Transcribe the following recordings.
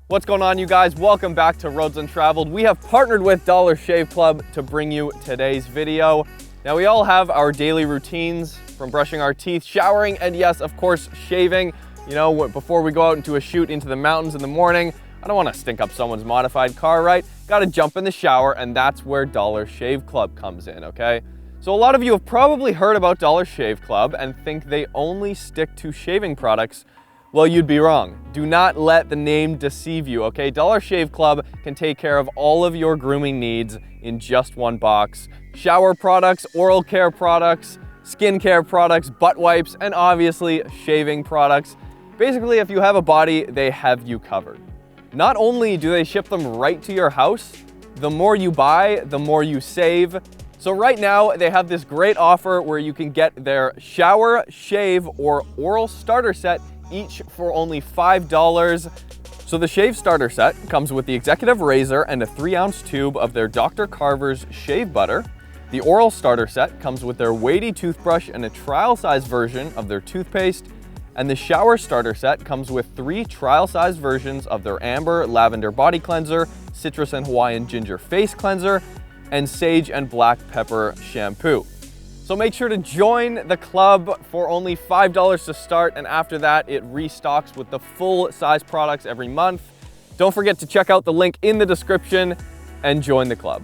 What's going on, you guys? Welcome back to Roads Untraveled. We have partnered with Dollar Shave Club to bring you today's video. Now, we all have our daily routines, from brushing our teeth, showering, and yes, of course, shaving. You know, before we go out into a shoot into the mountains in the morning, I don't want to stink up someone's modified car, right? Got to jump in the shower, and that's where Dollar Shave Club comes in, okay? So a lot of you have probably heard about Dollar Shave Club and think they only stick to shaving products. Well, you'd be wrong. Do not let the name deceive you, okay? Dollar Shave Club can take care of all of your grooming needs in just one box. Shower products, oral care products, skin care products, butt wipes, and obviously shaving products. Basically, if you have a body, they have you covered. Not only do they ship them right to your house, the more you buy, the more you save. So right now, they have this great offer where you can get their shower, shave, or oral starter set each for only $5. So the shave starter set comes with the executive razor and a 3-ounce tube of their Dr. Carver's shave butter. The oral starter set comes with their weighty toothbrush and a trial size version of their toothpaste. And the shower starter set comes with 3 trial size versions of their amber lavender body cleanser, citrus and Hawaiian ginger face cleanser, and sage and black pepper shampoo. So make sure to join the club for only $5 to start, and after that it restocks with the full size products every month. Don't forget to check out the link in the description and join the club.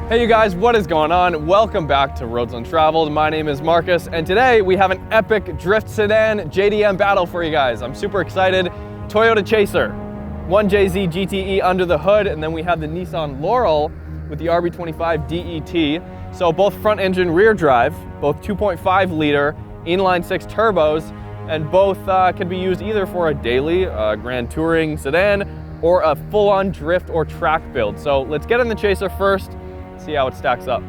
Hey you guys, what is going on? Welcome back to Roads Untraveled. My name is Marcus, and today we have an epic drift sedan JDM battle for you guys. I'm super excited. Toyota Chaser, 1JZ GTE under the hood, and then we have the Nissan Laurel with the RB25 DET. So both front engine, rear drive, both 2.5 liter, inline 6 turbos, and both can be used either for a daily grand touring sedan or a full-on drift or track build. So let's get in the Chaser first, see how it stacks up.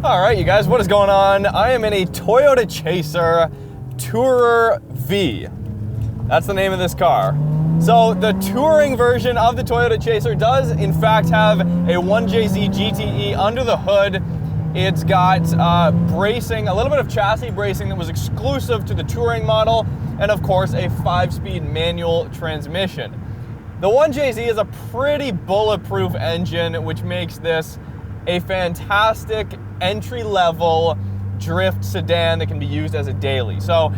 All right, you guys, what is going on? I am in a Toyota Chaser Tourer V. That's the name of this car. So the touring version of the Toyota Chaser does in fact have a 1JZ GTE under the hood. It's got bracing, a little bit of chassis bracing that was exclusive to the touring model, and of course a 5-speed manual transmission. The 1JZ is a pretty bulletproof engine, which makes this a fantastic entry-level drift sedan that can be used as a daily. So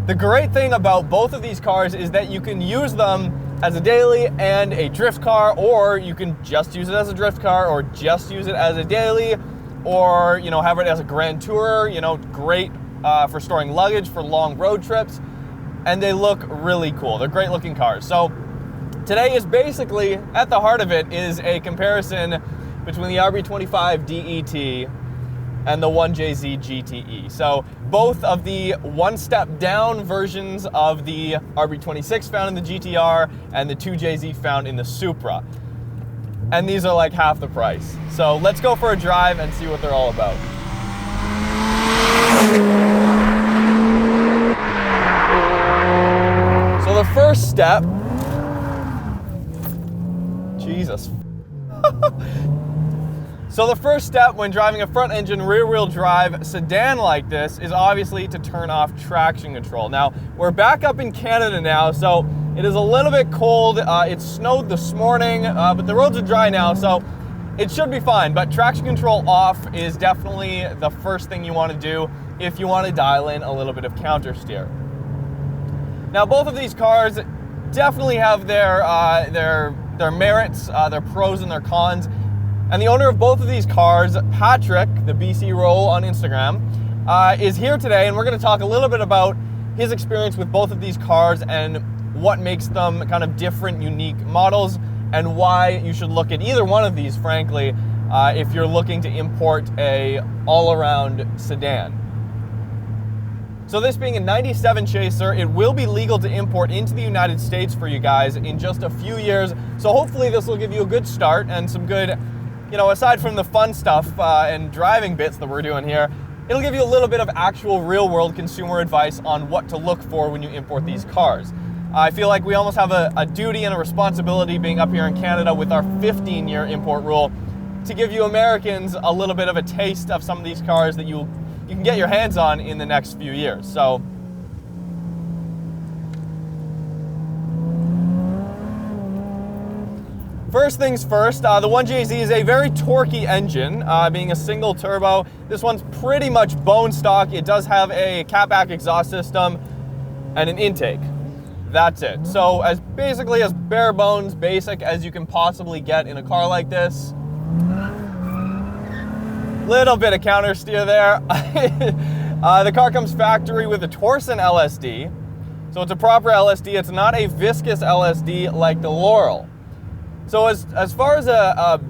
the great thing about both of these cars is that you can use them as a daily and a drift car, or you can just use it as a drift car, or just use it as a daily, or have it as a grand tourer. Great for storing luggage for long road trips, and they look really cool. They're great looking cars. So today is basically, at the heart of it, is a comparison between the RB25 DET and the 1JZ GTE. So both of the one-step down versions of the RB26 found in the GTR and the 2JZ found in the Supra. And these are like half the price. So let's go for a drive and see what they're all about. first step, Jesus. So the first step when driving a front engine rear wheel drive sedan like this is obviously to turn off traction control. Now, we're back up in Canada now, so it is a little bit cold. It snowed this morning, but the roads are dry now, so it should be fine. But traction control off is definitely the first thing you want to do if you want to dial in a little bit of counter steer. Now, both of these cars definitely have their merits, their pros and their cons. And the owner of both of these cars, Patrick, the BC Roll on Instagram, is here today, and we're going to talk a little bit about his experience with both of these cars and what makes them kind of different, unique models, and why you should look at either one of these, frankly, if you're looking to import a all-around sedan. So this being a 97 Chaser, it will be legal to import into the United States for you guys in just a few years. So hopefully this will give you a good start and some good, you know, aside from the fun stuff and driving bits that we're doing here, it'll give you a little bit of actual real-world consumer advice on what to look for when you import these cars. I feel like we almost have a duty and a responsibility being up here in Canada with our 15-year import rule to give you Americans a little bit of a taste of some of these cars that you can get your hands on in the next few years. So first things first, the 1JZ is a very torquey engine, being a single turbo. This one's pretty much bone stock. It does have a catback exhaust system and an intake. That's it. So as basically as bare bones basic as you can possibly get in a car like this. Little bit of counter steer there. The car comes factory with a Torsen LSD. So it's a proper LSD. It's not a viscous LSD like the Laurel. So as far as a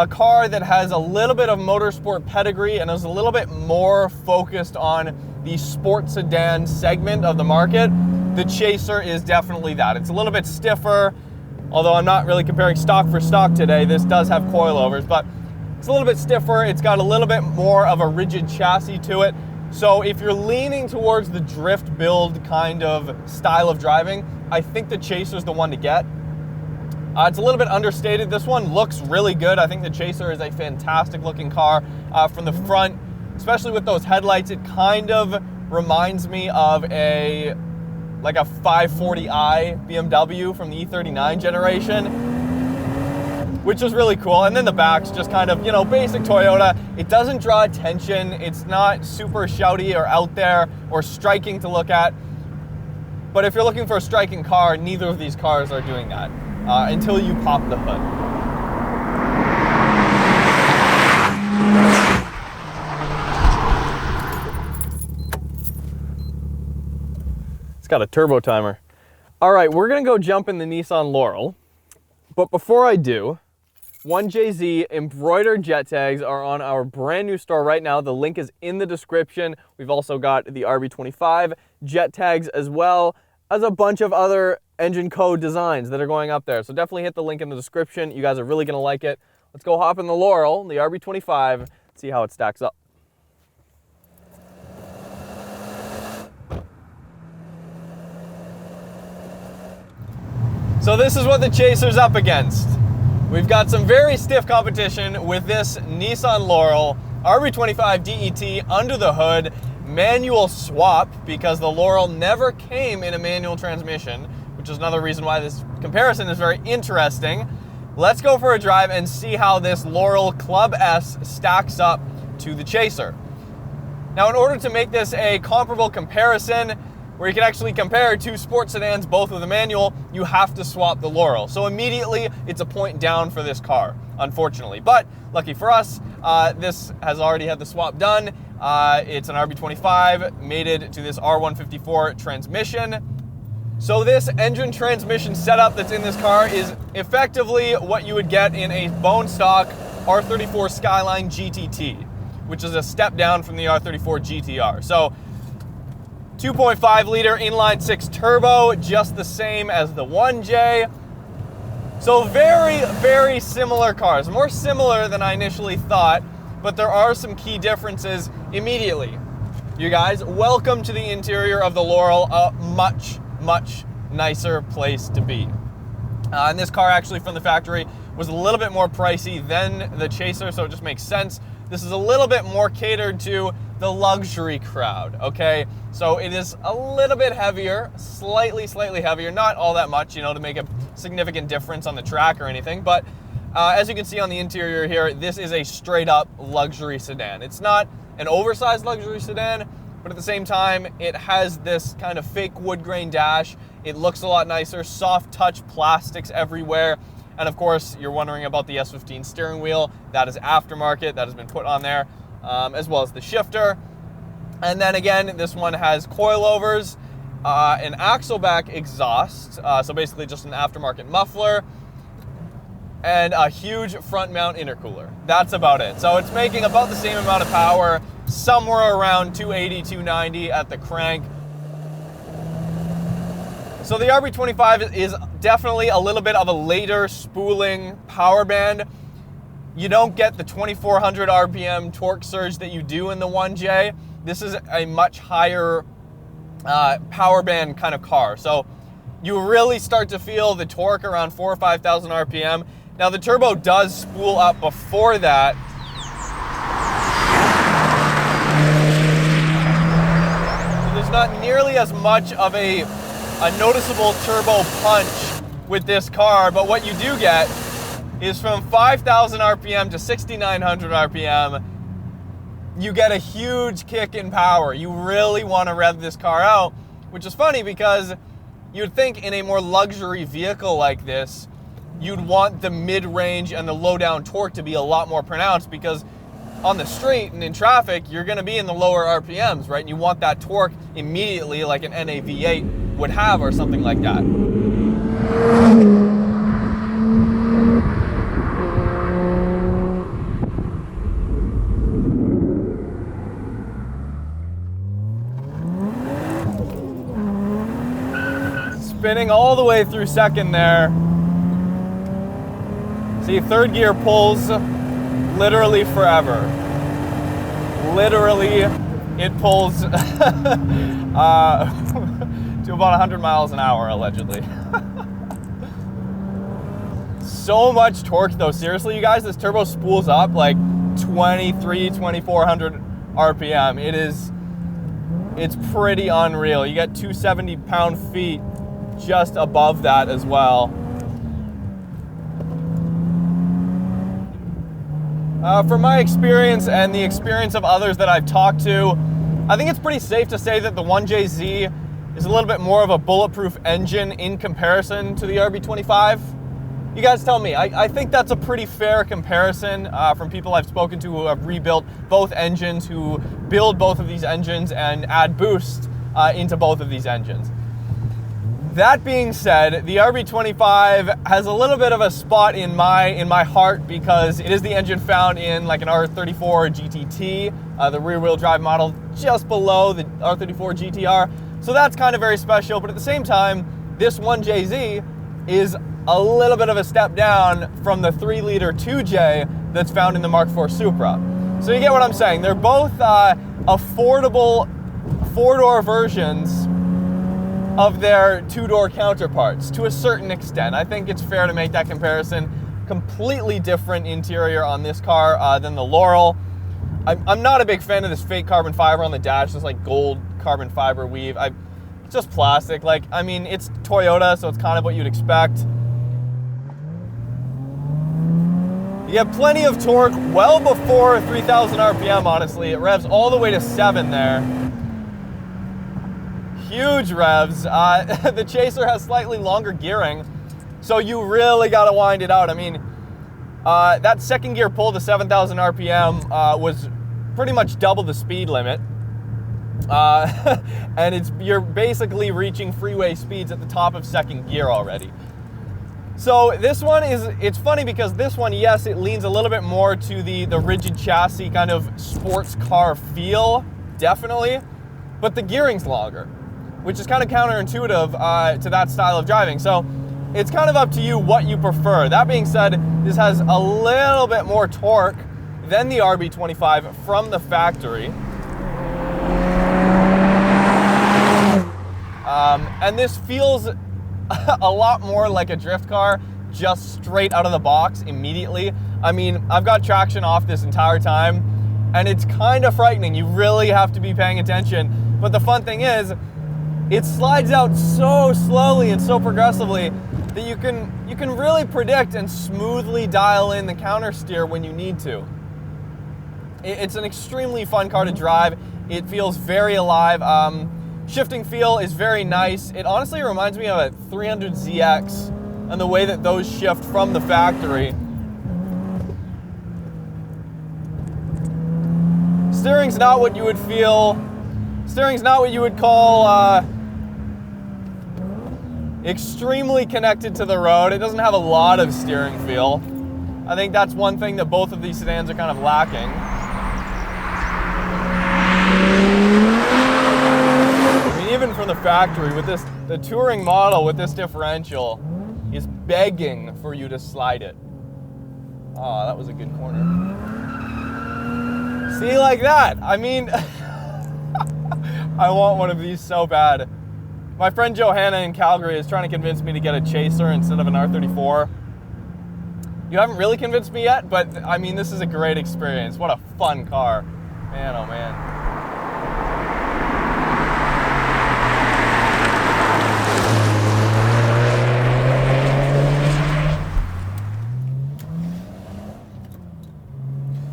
car that has a little bit of motorsport pedigree and is a little bit more focused on the sport sedan segment of the market, the Chaser is definitely that. It's a little bit stiffer, although I'm not really comparing stock for stock today. This does have coilovers, but it's a little bit stiffer. It's got a little bit more of a rigid chassis to it. So if you're leaning towards the drift build kind of style of driving, I think the Chaser's the one to get. It's a little bit understated. This one looks really good. I think the Chaser is a fantastic looking car from the front, especially with those headlights. It kind of reminds me of like a 540i BMW from the E39 generation, which is really cool. And then the back's just kind of, you know, basic Toyota. It doesn't draw attention. It's not super shouty or out there or striking to look at. But if you're looking for a striking car, neither of these cars are doing that until you pop the hood. It's got a turbo timer. All right, we're gonna go jump in the Nissan Laurel. But before I do, 1JZ embroidered jet tags are on our brand new store right now. The link is in the description. We've also got the RB25 jet tags as well as a bunch of other engine code designs that are going up there. So definitely hit the link in the description. You guys are really gonna like it. Let's go hop in the Laurel, the RB25, see how it stacks up. So this is what the Chaser's up against. We've got some very stiff competition with this Nissan Laurel RB25 DET under the hood, manual swap, because the Laurel never came in a manual transmission, which is another reason why this comparison is very interesting. Let's go for a drive and see how this Laurel Club S stacks up to the Chaser. Now, in order to make this a comparable comparison, where you can actually compare two sports sedans, both with a manual, you have to swap the Laurel. So immediately, it's a point down for this car, unfortunately. But lucky for us, this has already had the swap done. It's an RB25 mated to this R154 transmission. So this engine transmission setup that's in this car is effectively what you would get in a bone stock R34 Skyline GTT, which is a step down from the R34 GTR. So 2.5 liter inline six turbo, just the same as the 1J. So very, very similar cars, more similar than I initially thought, but there are some key differences immediately. You guys, welcome to the interior of the Laurel, a much, much nicer place to be. And this car actually from the factory was a little bit more pricey than the Chaser, so it just makes sense. This is a little bit more catered to the luxury crowd, okay? So it is a little bit heavier, slightly heavier, not all that much, you know, to make a significant difference on the track or anything, but as you can see on the interior here, this is a straight up luxury sedan. It's not an oversized luxury sedan, but at the same time, it has this kind of fake wood grain dash. It looks a lot nicer, soft touch plastics everywhere. And of course, you're wondering about the S15 steering wheel. That is aftermarket, that has been put on there, as well as the shifter. And then again, this one has coilovers, an axle-back exhaust, so basically just an aftermarket muffler, and a huge front mount intercooler. That's about it. So it's making about the same amount of power, somewhere around 280, 290 at the crank. So the RB25 is definitely a little bit of a later spooling power band. You don't get the 2400 RPM torque surge that you do in the 1J. This is a much higher power band kind of car. So you really start to feel the torque around 4,000 or 5,000 RPM. Now the turbo does spool up before that. So there's not nearly as much of a noticeable turbo punch with this car, but what you do get is from 5,000 RPM to 6,900 RPM, you get a huge kick in power. You really want to rev this car out, which is funny because you'd think in a more luxury vehicle like this, you'd want the mid-range and the low-down torque to be a lot more pronounced, because on the street and in traffic, you're going to be in the lower RPMs, right? And you want that torque immediately like an NA V8 would have or something like that. Spinning all the way through second there. See, third gear pulls literally forever. Literally, it pulls to about 100 miles an hour, allegedly. So much torque though, seriously, you guys, this turbo spools up like 2,400 RPM. It's pretty unreal. You get 270 pound-feet just above that as well. From my experience and the experience of others that I've talked to, I think it's pretty safe to say that the 1JZ is a little bit more of a bulletproof engine in comparison to the RB25. You guys tell me. I think that's a pretty fair comparison from people I've spoken to who have rebuilt both engines, who build both of these engines and add boost into both of these engines. That being said, the RB25 has a little bit of a spot in my heart because it is the engine found in like an R34 GTT, the rear-wheel drive model just below the R34 GTR. So that's kind of very special, but at the same time, this 1JZ is a little bit of a step down from the 3-liter 2J that's found in the Mark IV Supra. So you get what I'm saying. They're both affordable 4-door versions of their 2-door counterparts to a certain extent. I think it's fair to make that comparison. Completely different interior on this car than the Laurel. I'm not a big fan of this fake carbon fiber on the dash, this like gold carbon fiber weave. It's just plastic. Like, I mean, it's Toyota, so it's kind of what you'd expect. You get plenty of torque well before 3,000 RPM, honestly. It revs all the way to 7 there. Huge revs. The Chaser has slightly longer gearing, so you really got to wind it out. I mean, that second gear pull to 7,000 RPM was pretty much double the speed limit. And you're basically reaching freeway speeds at the top of second gear already. So this one it's funny because this one, yes, it leans a little bit more to the rigid chassis kind of sports car feel, definitely, but the gearing's longer, which is kind of counterintuitive to that style of driving. So it's kind of up to you what you prefer. That being said, this has a little bit more torque than the RB25 from the factory. And this feels a lot more like a drift car, just straight out of the box immediately. I mean, I've got traction off this entire time, and it's kind of frightening. You really have to be paying attention. But the fun thing is, it slides out so slowly and so progressively that you can really predict and smoothly dial in the counter steer when you need to. It's an extremely fun car to drive. It feels very alive. Shifting feel is very nice. It honestly reminds me of a 300ZX and the way that those shift from the factory. Steering's not what you would call extremely connected to the road. It doesn't have a lot of steering feel. I think that's one thing that both of these sedans are kind of lacking. I mean, even from the factory, with this, the touring model with this differential is begging for you to slide it. Oh, that was a good corner. See, like that. I mean, I want one of these so bad. My friend Johanna in Calgary is trying to convince me to get a Chaser instead of an R34. You haven't really convinced me yet, but I mean, this is a great experience. What a fun car. Man, oh man.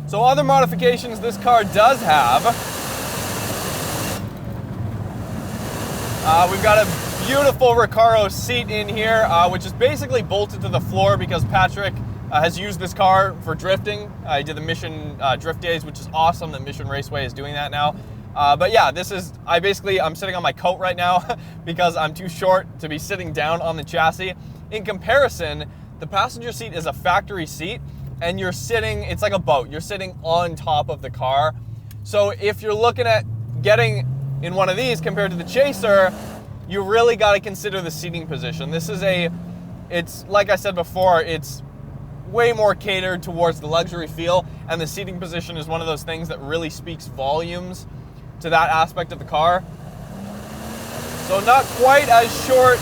So other modifications this car does have. We've got a beautiful Recaro seat in here, which is basically bolted to the floor because Patrick has used this car for drifting. He did the Mission Drift Days, which is awesome that Mission Raceway is doing that now. But yeah, I'm sitting on my coat right now because I'm too short to be sitting down on the chassis. In comparison, the passenger seat is a factory seat, and you're sitting, it's like a boat, you're sitting on top of the car. So if you're looking at getting in one of these compared to the Chaser, you really got to consider the seating position. It's like I said before, it's way more catered towards the luxury feel, and the seating position is one of those things that really speaks volumes to that aspect of the car. So not quite as short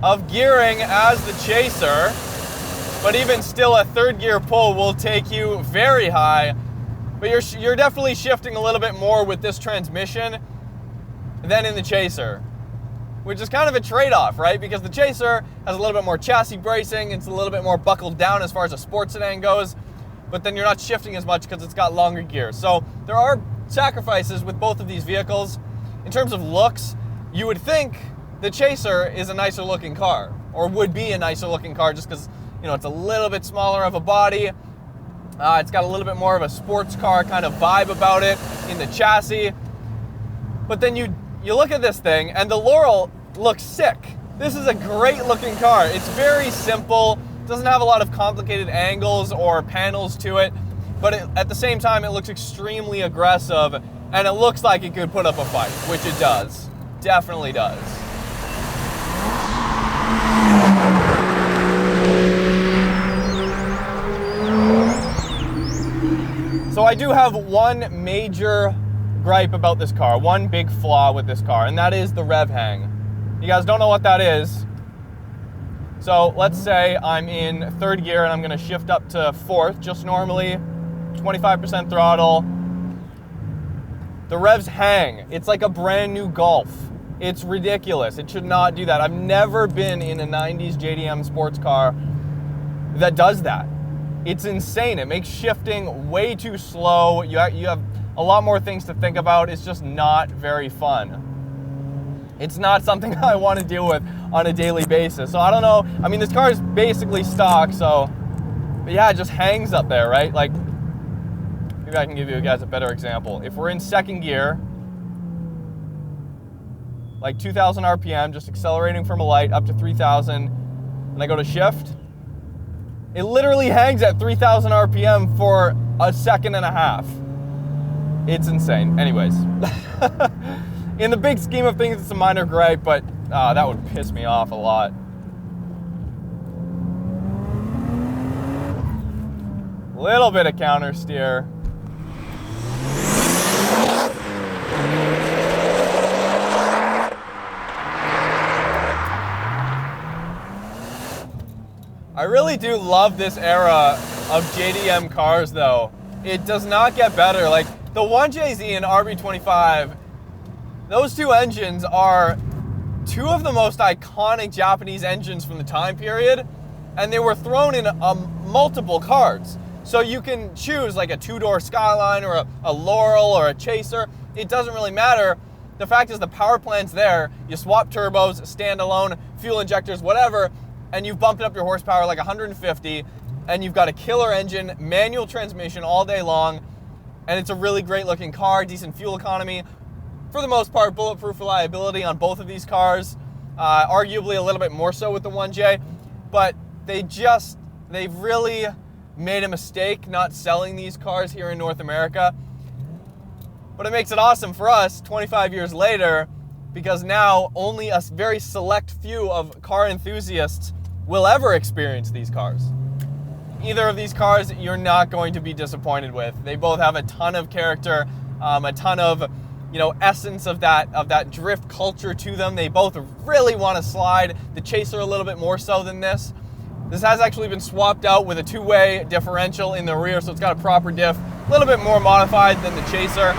of gearing as the Chaser, but even still a third gear pull will take you very high. But you're definitely shifting a little bit more with this transmission than in the Chaser, which is kind of a trade-off, right? Because the Chaser has a little bit more chassis bracing, it's a little bit more buckled down as far as a sports sedan goes, but then you're not shifting as much because it's got longer gears. So there are sacrifices with both of these vehicles. In terms of looks, you would think the Chaser is a nicer looking car, or would be a nicer looking car just because, you know, it's a little bit smaller of a body. It's got a little bit more of a sports car kind of vibe about it in the chassis. But then you look at this thing, and the Laurel looks sick. This is a great looking car. It's very simple, doesn't have a lot of complicated angles or panels to it, but at the same time, it looks extremely aggressive, and it looks like it could put up a fight, which it does. Definitely does. So I do have one major gripe about this car, one big flaw with this car, and that is the rev hang. You guys don't know what that is. So let's say I'm in third gear and I'm gonna shift up to fourth, just normally, 25% throttle. The revs hang. It's like a brand new Golf. It's ridiculous. It should not do that. I've never been in a 90s JDM sports car that does that. It's insane. It makes shifting way too slow. You have a lot more things to think about. It's just not very fun. It's not something I want to deal with on a daily basis. So I don't know. I mean, this car is basically stock, so, but yeah, it just hangs up there, right? Like, maybe I can give you guys a better example. If we're in second gear, like 2,000 RPM, just accelerating from a light up to 3,000, and I go to shift, it literally hangs at 3,000 RPM for a second and a half. It's insane. Anyways, in the big scheme of things, it's a minor gripe, but that would piss me off a lot. Little bit of counter steer. I really do love this era of JDM cars though. It does not get better. Like the 1JZ and RB25, those two engines are two of the most iconic Japanese engines from the time period, and they were thrown in multiple cars. So you can choose like a two-door Skyline or a Laurel or a Chaser. It doesn't really matter. The fact is the power plant's there. You swap turbos, standalone, fuel injectors, whatever, and you've bumped up your horsepower like 150, and you've got a killer engine, manual transmission all day long, and it's a really great looking car, decent fuel economy. For the most part, bulletproof reliability on both of these cars, arguably a little bit more so with the 1J, but they've really made a mistake not selling these cars here in North America. But it makes it awesome for us 25 years later, because now only a very select few of car enthusiasts will ever experience these cars. Either of these cars you're not going to be disappointed with. They both have a ton of character, a ton of essence of that drift culture to them. They both really want to slide. The Chaser a little bit more so than this. This has actually been swapped out with a two-way differential in the rear, so it's got a proper diff, a little bit more modified than the Chaser.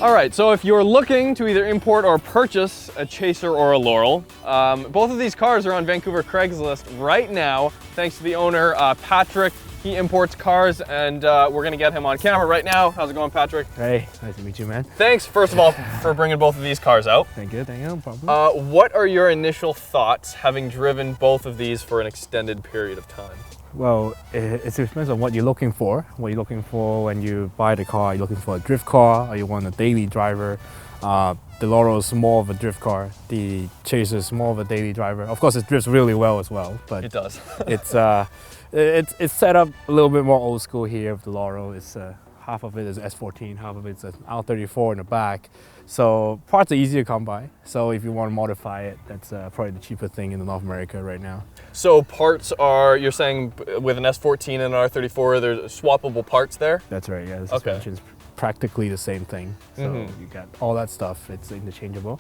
All right, so if you're looking to either import or purchase a Chaser or a Laurel, both of these cars are on Vancouver Craigslist right now, thanks to the owner, Patrick. He imports cars, and we're gonna get him on camera right now. How's it going, Patrick? Hey, nice to meet you, man. Thanks, first of all, for bringing both of these cars out. Thank you, no problem. What are your initial thoughts having driven both of these for an extended period of time? Well, it depends on what you're looking for. What you're looking for when you buy the car. Are you looking for a drift car, or you want a daily driver? The Laurel is more of a drift car. The Chaser is more of a daily driver. Of course, it drifts really well as well, but it does. it's set up a little bit more old school here with the Laurel. It's half of it is S14, half of it's an R34 in the back. So parts are easier to come by. So if you want to modify it, that's probably the cheaper thing in North America right now. So parts are, you're saying with an S14 and an R34, there's swappable parts there? That's right, yeah. The Okay. suspension's practically the same thing. So you got all that stuff, it's interchangeable.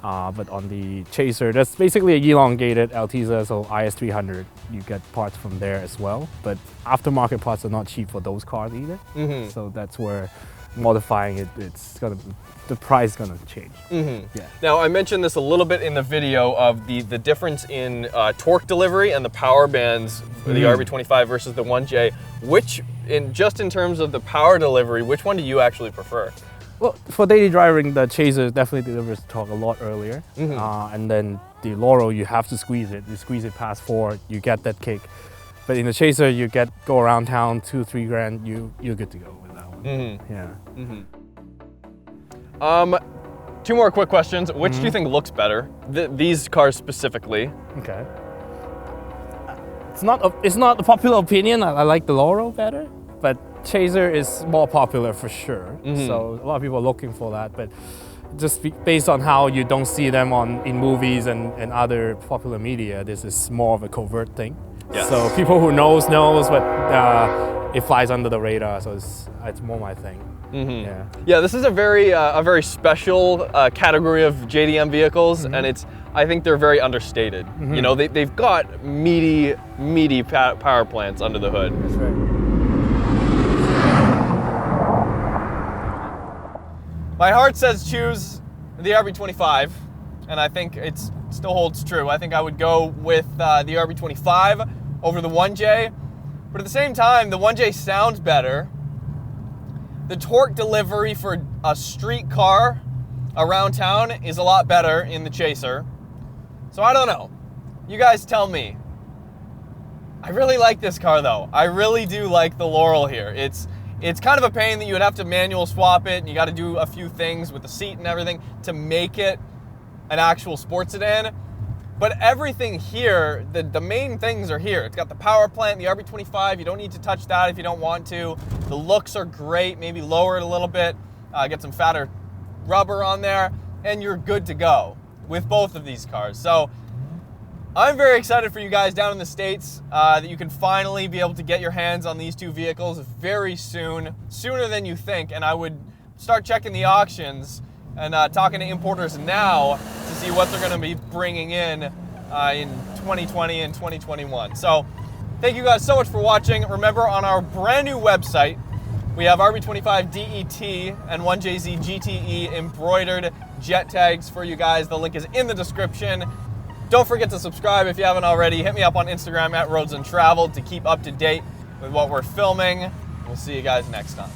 But on the Chaser, that's basically a elongated Altezza, so IS300. You get parts from there as well. But aftermarket parts are not cheap for those cars either. So that's where modifying it, the price is gonna change. Yeah. Now, I mentioned this a little bit in the video of the difference in torque delivery and the power bands, the RB25 versus the 1J. Just in terms of the power delivery, which one do you actually prefer? Well, for daily driving, the Chaser definitely delivers torque a lot earlier. And then the Laurel, you have to squeeze it. You squeeze it past 4, you get that kick. But in the Chaser, you go around town, 2-3 grand, you're good to go with that one. Yeah. Two more quick questions. Which do you think looks better? These cars specifically. Okay. It's not a popular opinion. I like the Laurel better, but Chaser is more popular for sure. So a lot of people are looking for that, but just based on how you don't see them in movies and other popular media, this is more of a covert thing. Yes. So people who knows, but it flies under the radar, so it's more my thing. Yeah, this is a very special category of JDM vehicles, and I think they're very understated. You know, they've got meaty power plants under the hood. That's right. My heart says choose the RB25, and I think it still holds true. I think I would go with the RB25 over the 1J, but at the same time, the 1J sounds better. The torque delivery for a street car around town is a lot better in the Chaser. So I don't know. You guys tell me. I really like this car though. I really do like the Laurel here. It's kind of a pain that you would have to manual swap it, and you got to do a few things with the seat and everything to make it an actual sports sedan. But everything here, the main things are here. It's got the power plant, the RB25. You don't need to touch that if you don't want to. The looks are great, maybe lower it a little bit. get some fatter rubber on there, and you're good to go with both of these cars. So I'm very excited for you guys down in the States that you can finally be able to get your hands on these two vehicles very soon, sooner than you think. And I would start checking the auctions and talking to importers now to see what they're going to be bringing in 2020 and 2021. So thank you guys so much for watching. Remember, on our brand new website, we have RB25 DET and 1JZ GTE embroidered jet tags for you guys. The link is in the description. Don't forget to subscribe if you haven't already. Hit me up on Instagram at Roads Untraveled to keep up to date with what we're filming. We'll see you guys next time.